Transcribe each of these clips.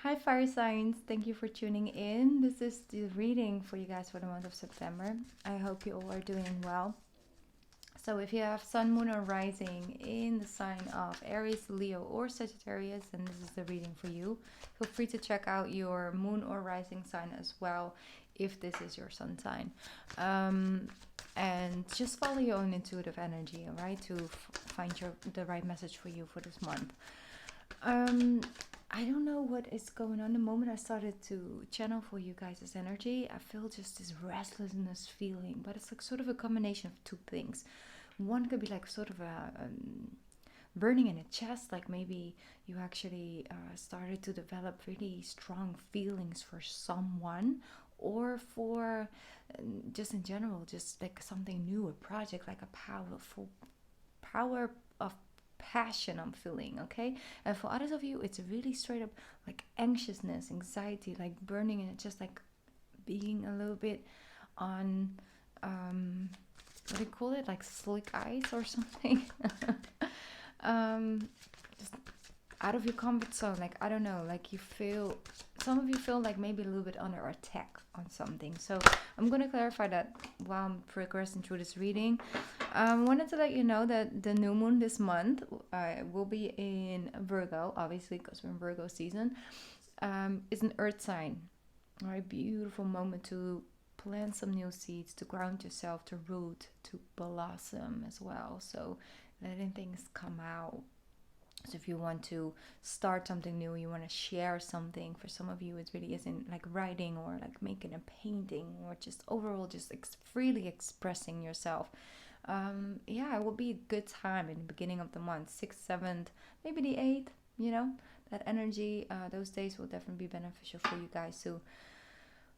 Hi, fire signs. Thank you for tuning in. This is the reading for you guys for the month of September. I hope you all are doing well. So, if you have Sun, Moon, or Rising in the sign of Aries, Leo, or Sagittarius, then this is the reading for you. Feel free to check out your Moon or Rising sign as well if this is your Sun sign. And just follow your own intuitive energy, all right, to find the right message for you for this month. I don't know what is going on. The moment I started to channel for you guys this energy, I feel just this restlessness feeling, but it's like sort of a combination of two things. One could be like sort of a burning in the chest, like maybe you actually started to develop really strong feelings for someone, or for just in general, just like something new, a project, like a power of passion I'm feeling, okay? And for others of you, it's really straight up like anxiousness, anxiety, like burning, and it's just like being a little bit on what do you call it, like slick ice or something. Just out of your comfort zone, like I don't know, like you feel, some of you feel like maybe a little bit under attack on something. So I'm going to clarify that while I'm progressing through this reading. Wanted to let you know that the new moon this month will be in Virgo, obviously, because we're in Virgo season. Is an earth sign. All right, beautiful moment to plant some new seeds, to ground yourself, to root, to blossom as well. So letting things come out. So if you want to start something new, you want to share something, for some of you it really isn't like writing or like making a painting, or just overall just freely expressing yourself. Yeah, it will be a good time in the beginning of the month, 6th, 7th, maybe the 8th, that energy. Those days will definitely be beneficial for you guys to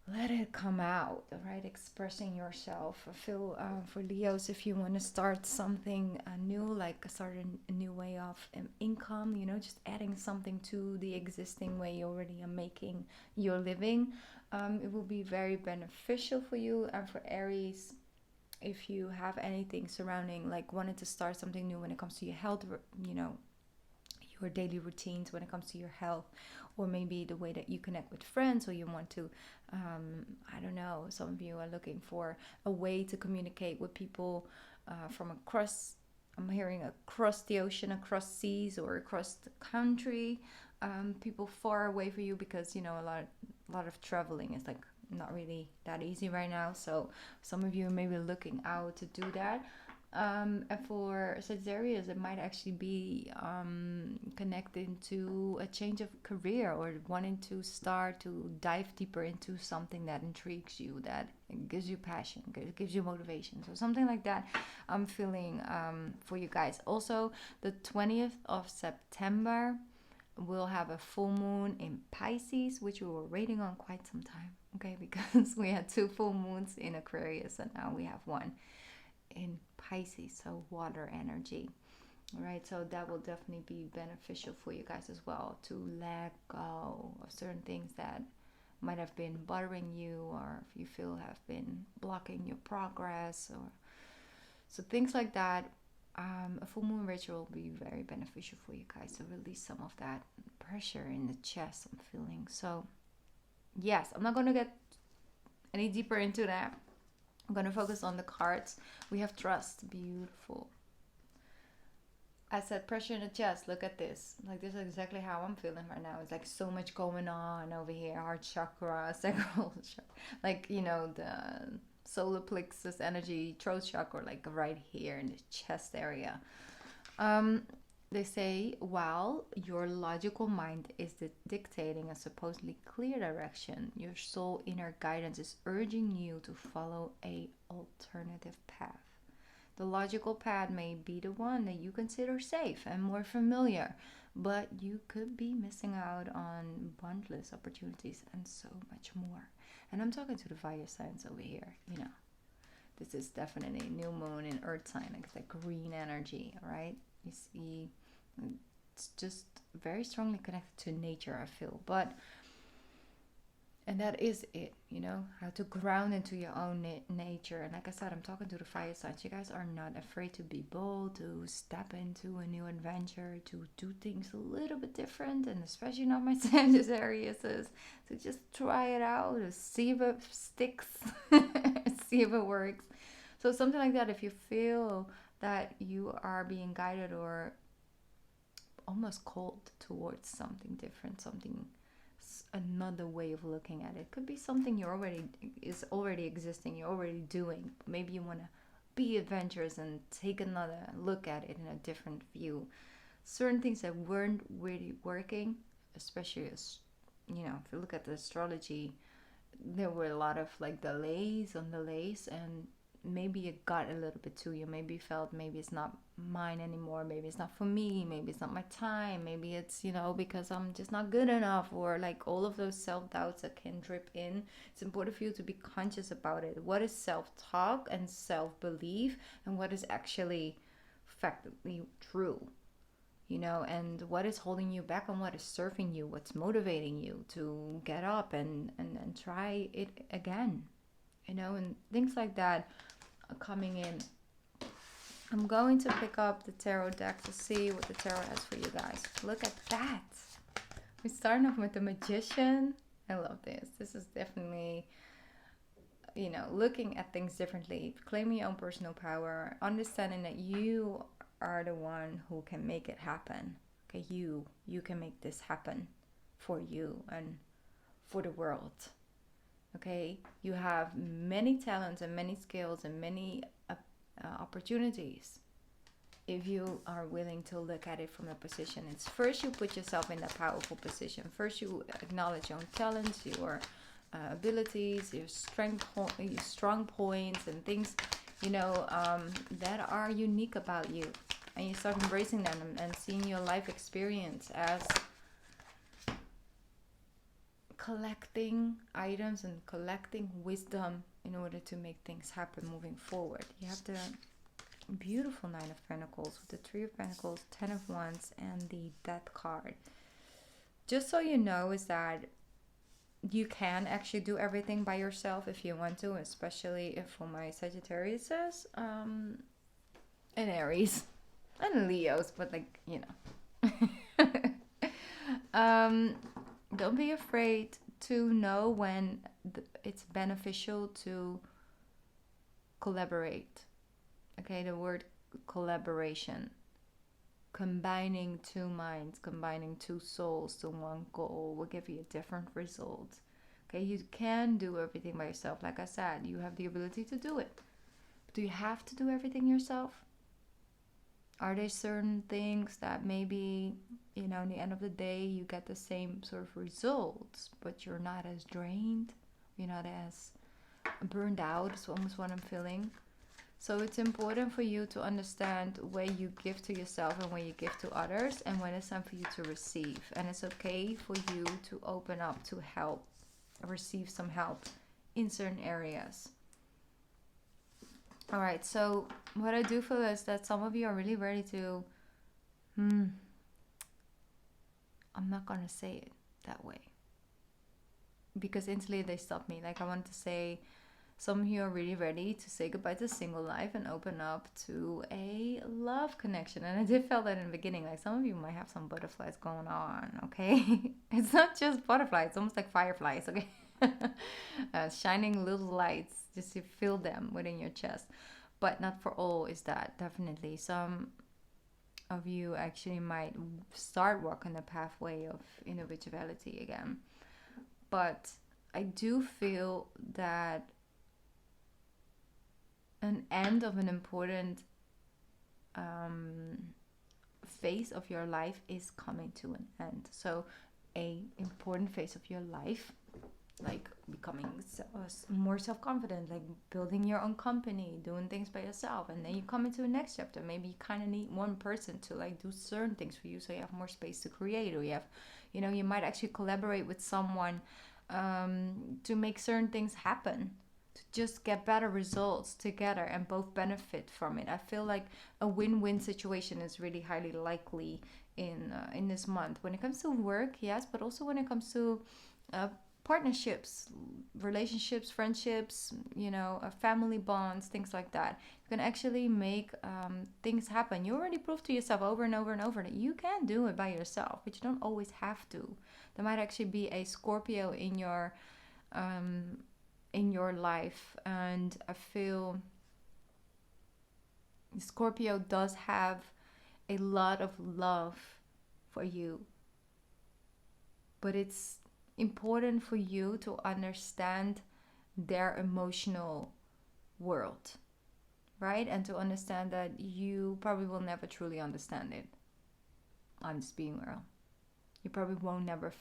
let it come out, right? Expressing yourself. I feel for Leos, if you want to start something new, like start a new way of income, just adding something to the existing way you already are making your living, it will be very beneficial for you. And for Aries, if you have anything surrounding, like wanting to start something new when it comes to your health, your daily routines, when it comes to your health, or maybe the way that you connect with friends, or you want to, I don't know, some of you are looking for a way to communicate with people from across, I'm hearing across the ocean, across seas, or across the country, people far away from you, because a lot of traveling is like not really that easy right now. So some of you may be looking out to do that. And for Sagittarius, it might actually be connected to a change of career, or wanting to start to dive deeper into something that intrigues you, that gives you passion, gives you motivation. So something like that I'm feeling for you guys. Also, the 20th of September, we'll have a full moon in Pisces, which we were waiting on quite some time, okay? Because we had 2 full moons in Aquarius, and now we have one in Pisces, so water energy. All right, so that will definitely be beneficial for you guys as well, to let go of certain things that might have been bothering you, or if you feel have been blocking your progress, or so things like that. A full moon ritual will be very beneficial for you guys to release some of that pressure in the chest I'm feeling. So yes, I'm not going to get any deeper into that. I'm going to focus on the cards. We have trust. Beautiful. I said pressure in the chest. Look at this. Like, this is exactly how I'm feeling right now. It's like so much going on over here. Heart chakra, sacral chakra. Like, the solar plexus energy, throat chakra, like right here in the chest area. They say, while your logical mind is dictating a supposedly clear direction, your soul inner guidance is urging you to follow a alternative path. The logical path may be the one that you consider safe and more familiar, but you could be missing out on boundless opportunities and so much more. And I'm talking to the fire signs over here, This is definitely new moon in earth sign. It's like green energy, all right? You see, it's just very strongly connected to nature, I feel. But And that is it, you know, how to ground into your own nature. And like I said, I'm talking to the fire signs. You guys are not afraid to be bold, to step into a new adventure, to do things a little bit different. And especially not my Sagittarius, is to just try it out, to see if it sticks, see if it works. So something like that, if you feel that you are being guided or almost called towards something different, something, another way of looking at it. Could be something is already existing, you're already doing. Maybe you want to be adventurous and take another look at it in a different view. Certain things that weren't really working, especially as, you know, if you look at the astrology, there were a lot of like delays on delays, and maybe it got a little bit to you. Maybe you felt maybe it's not mine anymore, maybe it's not for me, maybe it's not my time, maybe it's, you know, because I'm just not good enough, or like all of those self-doubts that can drip in. It's important for you to be conscious about it. What is self-talk and self-belief, and what is actually factually true, you know, and what is holding you back, and what is serving you, what's motivating you to get up and try it again, you know, and things like that are coming in. I'm going to pick up the tarot deck to see what the tarot has for you guys. Look at that. We're starting off with the Magician. I love this. This is definitely, you know, looking at things differently, claiming your own personal power, understanding that you are the one who can make it happen. Okay, you can make this happen for you and for the world. Okay, you have many talents and many skills and many opportunities if you are willing to look at it from a position. It's first you put yourself in a powerful position. First you acknowledge your own talents, your abilities, your strong points and things, you know, that are unique about you, and you start embracing them and seeing your life experience as collecting items and collecting wisdom in order to make things happen moving forward. You have the beautiful Nine of Pentacles with the Three of Pentacles, Ten of Wands, and the Death card. Just so you know, is that you can actually do everything by yourself if you want to, especially if for my Sagittariuses, and Aries and Leos, but like, you know. Don't be afraid to know when it's beneficial to collaborate. Okay, the word collaboration. Combining two minds, combining two souls to one goal will give you a different result. Okay, you can do everything by yourself. Like I said, you have the ability to do it. But do you have to do everything yourself? Are there certain things that maybe, you know, in the end of the day, you get the same sort of results, but you're not as drained, you're not as burned out, is almost what I'm feeling. So it's important for you to understand where you give to yourself and where you give to others, and when it's time for you to receive. And it's okay for you to open up to help, receive some help in certain areas. All right, so what I do feel is that some of you are really ready to, I'm not going to say it that way, because instantly they stop me. Like, I want to say, some of you are really ready to say goodbye to single life and open up to a love connection. And I did feel that in the beginning, like some of you might have some butterflies going on, okay? It's not just butterflies, it's almost like fireflies, okay? Shining little lights, just to feel them within your chest. But not for all is that, definitely. Some of you actually might start walking the pathway of individuality again. But I do feel that an end of an important phase of your life is coming to an end. So a important phase of your life, like becoming more self-confident, like building your own company, doing things by yourself, and then you come into the next chapter. Maybe you kind of need one person to like do certain things for you, so you have more space to create, or you have, you know, you might actually collaborate with someone to make certain things happen, to just get better results together and both benefit from it. I feel like a win-win situation is really highly likely in this month when it comes to work, yes, but also when it comes to partnerships, relationships, friendships, you know, family bonds, things like that. You can actually make things happen. You already proved to yourself over and over and over that you can do it by yourself, but you don't always have to. There might actually be a Scorpio in your life, and I feel Scorpio does have a lot of love for you, but it's important for you to understand their emotional world, right? And to understand that you probably will never truly understand it. I'm just being real. You probably won't never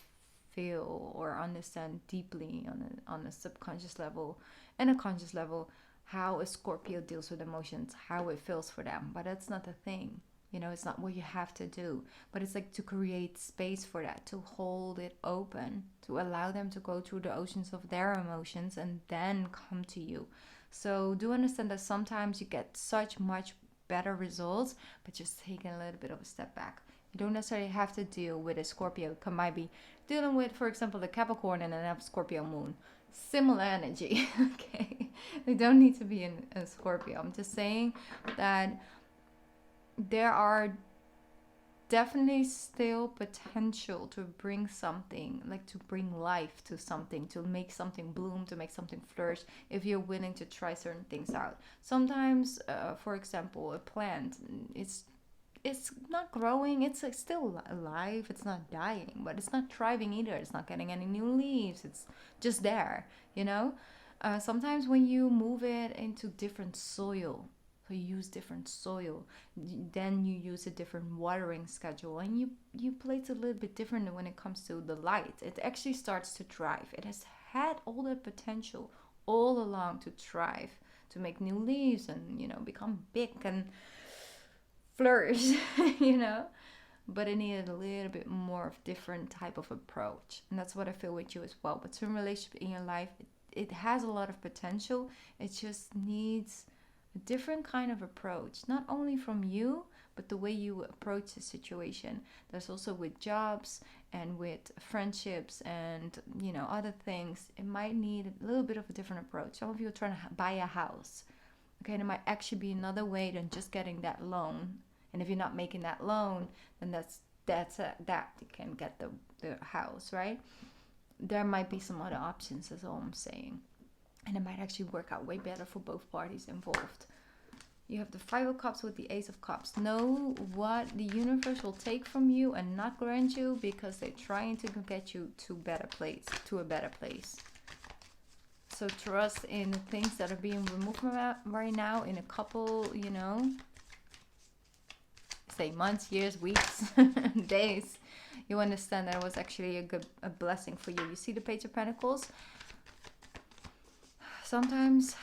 feel or understand deeply on a subconscious level and a conscious level how a Scorpio deals with emotions, how it feels for them. But that's not the thing. You know, it's not what you have to do, but it's like to create space for that, to hold it open, to allow them to go through the oceans of their emotions and then come to you. So do understand that sometimes you get such much better results, but just taking a little bit of a step back. You don't necessarily have to deal with a Scorpio. You might be dealing with, for example, the Capricorn and then a Scorpio moon. Similar energy, okay? They don't need to be in a Scorpio. I'm just saying that there are definitely still potential to bring something, like to bring life to something, to make something bloom, to make something flourish, if you're willing to try certain things out. Sometimes, for example, a plant, it's not growing, it's like still alive, it's not dying, but it's not thriving either, it's not getting any new leaves, it's just there, you know. Sometimes when you move it into different soil, so you use different soil, then you use a different watering schedule, and you place it a little bit different when it comes to the light. It actually starts to thrive. It has had all the potential all along to thrive, to make new leaves and, you know, become big and flourish, you know. But it needed a little bit more of different type of approach, and that's what I feel with you as well. But some relationship in your life, it has a lot of potential. It just needs a different kind of approach, not only from you, but the way you approach the situation. There's also with jobs and with friendships and, you know, other things. It might need a little bit of a different approach. Some of you are trying to buy a house. Okay, there might actually be another way than just getting that loan. And if you're not making that loan, then that you can get the house, right? There might be some other options, is all I'm saying. And it might actually work out way better for both parties involved. You have the Five of Cups with the Ace of Cups. Know what the universe will take from you and not grant you, because they're trying to get you to a better place. So trust in the things that are being removed from right now in a couple, you know, say months, years, weeks, days. You understand that it was actually a blessing for you. You see the Page of Pentacles? Sometimes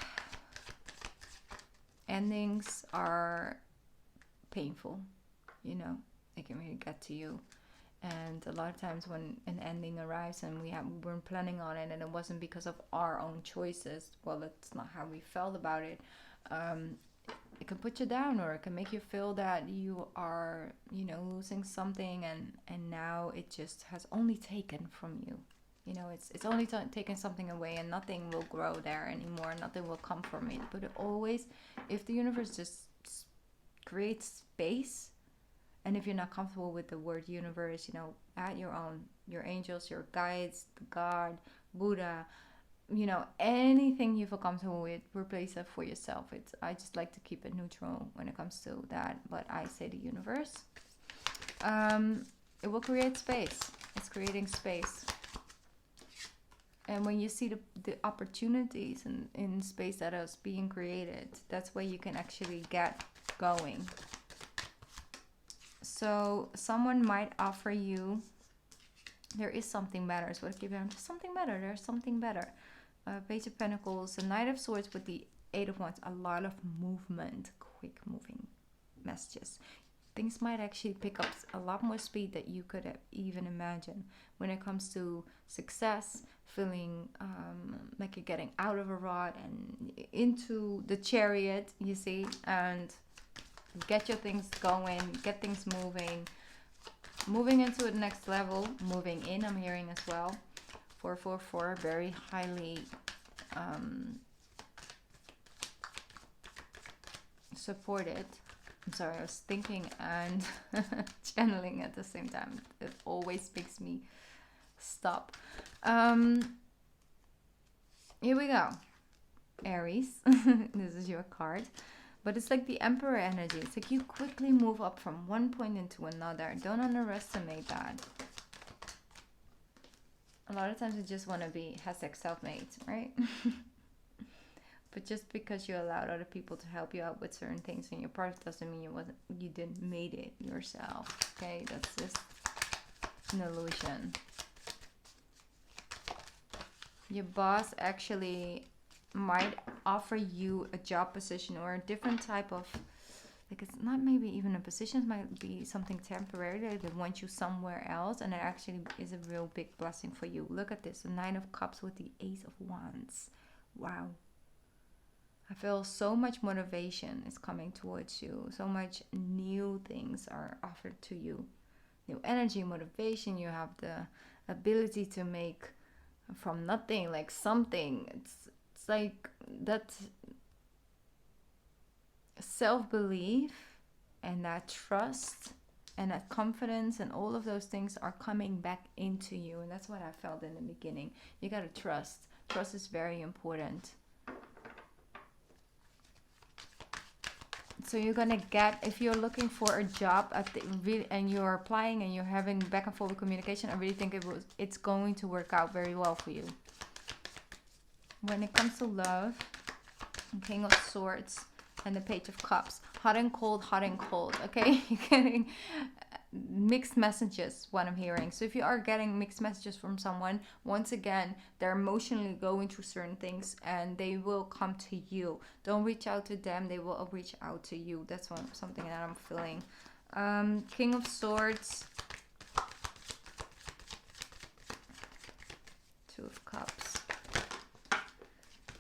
endings are painful, you know, they can really get to you. And a lot of times when an ending arrives and we weren't planning on it, and it wasn't because of our own choices, well, that's not how we felt about it. It can put you down, or it can make you feel that you are, you know, losing something, and now it just has only taken from you. You know, it's only taken something away, and nothing will grow there anymore. Nothing will come from it. But it always, if the universe just creates space, and if you're not comfortable with the word universe, you know, add your own, your angels, your guides, God, Buddha, you know, anything you feel comfortable with, replace it for yourself. I just like to keep it neutral when it comes to that, but I say the universe. It will create space. It's creating space. And when you see the opportunities in space that is being created, that's where you can actually get going. So someone might offer you, there is something better. Is what I keep hearing. There's something better. There's something better. Page of Pentacles, the Knight of Swords with the Eight of Wands. A lot of movement, quick moving messages. Things might actually pick up a lot more speed that you could have even imagined when it comes to success, feeling like you're getting out of a rut and into the chariot, you see, and get your things going, get things moving into the next level, moving in, I'm hearing as well. 444, very highly supported. I'm sorry, I was thinking and channeling at the same time. It always makes me stop. Here we go. Aries. This is your card. But it's like the Emperor energy. It's like you quickly move up from one point into another. Don't underestimate that. A lot of times you just want to be hashtag self-made, right? But just because you allowed other people to help you out with certain things in your part doesn't mean you didn't made it yourself. Okay, that's just an illusion. Your boss actually might offer you a job position or a different type of, like, it's not maybe even a position, it might be something temporary. They want you somewhere else, and it actually is a real big blessing for you. Look at this, the 9 of Cups with the Ace of Wands. Wow. I feel so much motivation is coming towards you. So much new things are offered to you. New energy, motivation. You have the ability to make from nothing, like something. It's like that self-belief and that trust and that confidence and all of those things are coming back into you. And that's what I felt in the beginning. You got to trust. Trust is very important. So you're gonna get, if you're looking for a job and you're applying and you're having back and forth communication, I really think it's going to work out very well for you. When it comes to love, King of Swords and the Page of Cups, hot and cold, okay? You're getting mixed messages, what I'm hearing. So if you are getting mixed messages from someone, once again, they're emotionally going through certain things and they will come to you. Don't reach out to them, they will reach out to you. That's something that I'm feeling. King of Swords, 2 of Cups.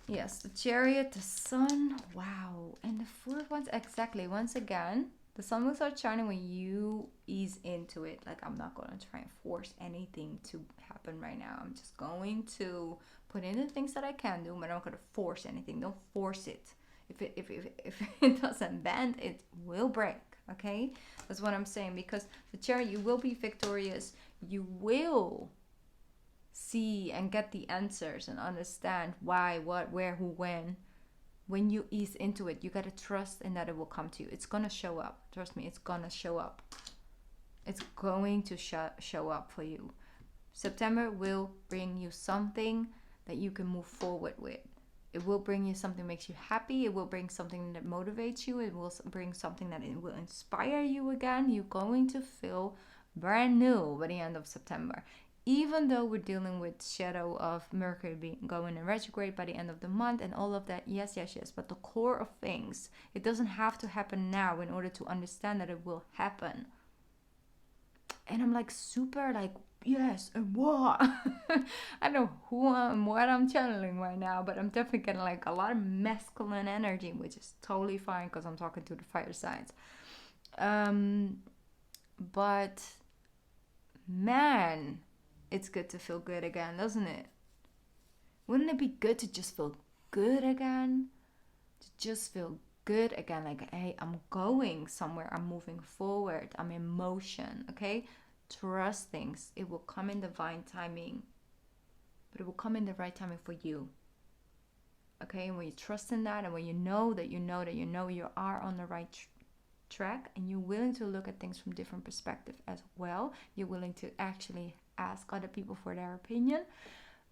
Yes, the Chariot, the Sun. Wow. And the 4 of Wands, exactly. Once again, the sun will start shining when you ease into it. Like, I'm not going to try and force anything to happen right now. I'm just going to put in the things that I can do, but I'm not going to force anything. Don't force it. If it doesn't bend, it will break. Okay? That's what I'm saying. Because the Chariot, you will be victorious. You will see and get the answers and understand why, what, where, who, when. When you ease into it, you got to trust in that it will come to you. It's going to show up. Trust me, it's going to show up. It's going to show up for you. September will bring you something that you can move forward with. It will bring you something that makes you happy. It will bring something that motivates you. It will bring something that it will inspire you again. You're going to feel brand new by the end of September. Even though we're dealing with shadow of Mercury going in retrograde by the end of the month and all of that, yes. But the core of things, it doesn't have to happen now in order to understand that it will happen. And I'm like super like, yes, and what? I don't know who and what I'm channeling right now, but I'm definitely getting like a lot of masculine energy, which is totally fine because I'm talking to the fire signs. But man, it's good to feel good again, doesn't it? Wouldn't it be good to just feel good again? To just feel good again, like, hey, I'm going somewhere, I'm moving forward, I'm in motion, okay? Trust things. It will come in divine timing, but it will come in the right timing for you, okay? And when you trust in that, and when you know that you are on the right track, and you're willing to look at things from different perspectives as well, you're willing to actually ask other people for their opinion,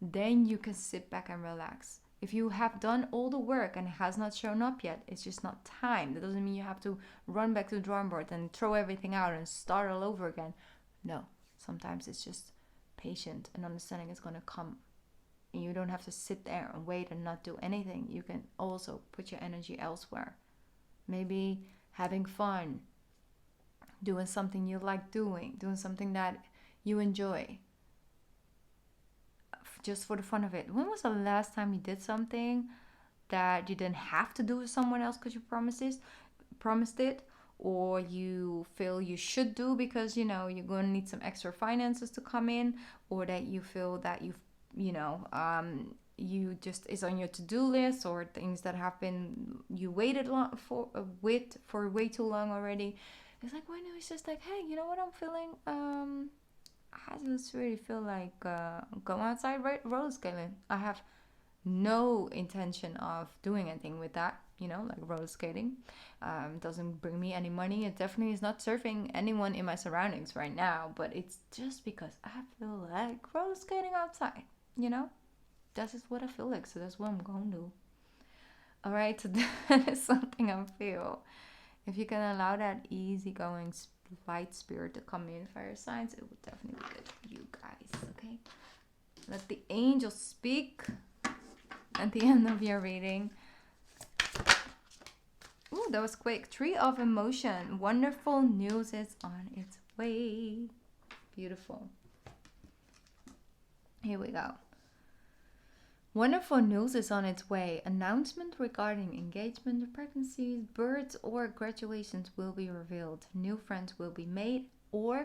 then you can sit back and relax. If you have done all the work and it has not shown up yet, it's just not time. That doesn't mean you have to run back to the drawing board and throw everything out and start all over again. No, sometimes it's just patient and understanding is going to come. And you don't have to sit there and wait and not do anything. You can also put your energy elsewhere. Maybe having fun, doing something you like doing something that you enjoy, just for the fun of it. When was the last time you did something that you didn't have to do with someone else because you promised it, or you feel you should do because you're going to need some extra finances to come in, or that you feel that you've you know, you just is on your to-do list, or things that have been you waited long for for way too long already. It's like when it's just like, hey, you know what I'm feeling? I just really feel like going outside roller skating. I have no intention of doing anything with that, you know, like roller skating. Doesn't bring me any money. It definitely is not serving anyone in my surroundings right now, but it's just because I feel like roller skating outside, you know? That's just what I feel like, so that's what I'm going to do. All right, so that is something I feel. If you can allow that easygoing light spirit to come in fire signs, it will definitely be good for you guys, okay? Let the angels speak at the end of your reading. Ooh, that was quick. Tree of emotion. Wonderful news is on its way. Beautiful. Here we go. Wonderful news is on its way. Announcement regarding engagement, pregnancies, births, or graduations will be revealed. New friends will be made, or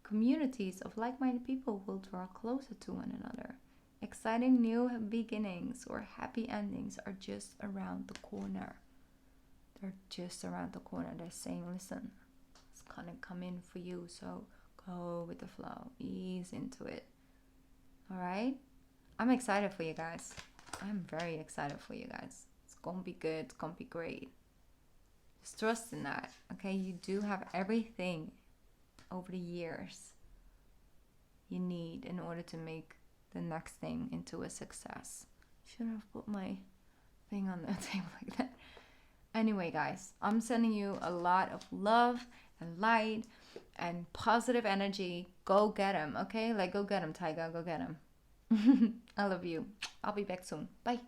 communities of like-minded people will draw closer to one another. Exciting new beginnings or happy endings are just around the corner. They're just around the corner. They're saying, listen, it's gonna come in for you, so go with the flow. Ease into it. All right? I'm excited for you guys. I'm very excited for you guys. It's gonna be good. It's gonna be great. Just trust in that. Okay, you do have everything over the years you need in order to make the next thing into a success. Should have put my thing on the table like that. Anyway, guys, I'm sending you a lot of love and light and positive energy. Go get them, okay? Like, go get them, Tyga. Go get them. I love you. I'll be back soon. Bye.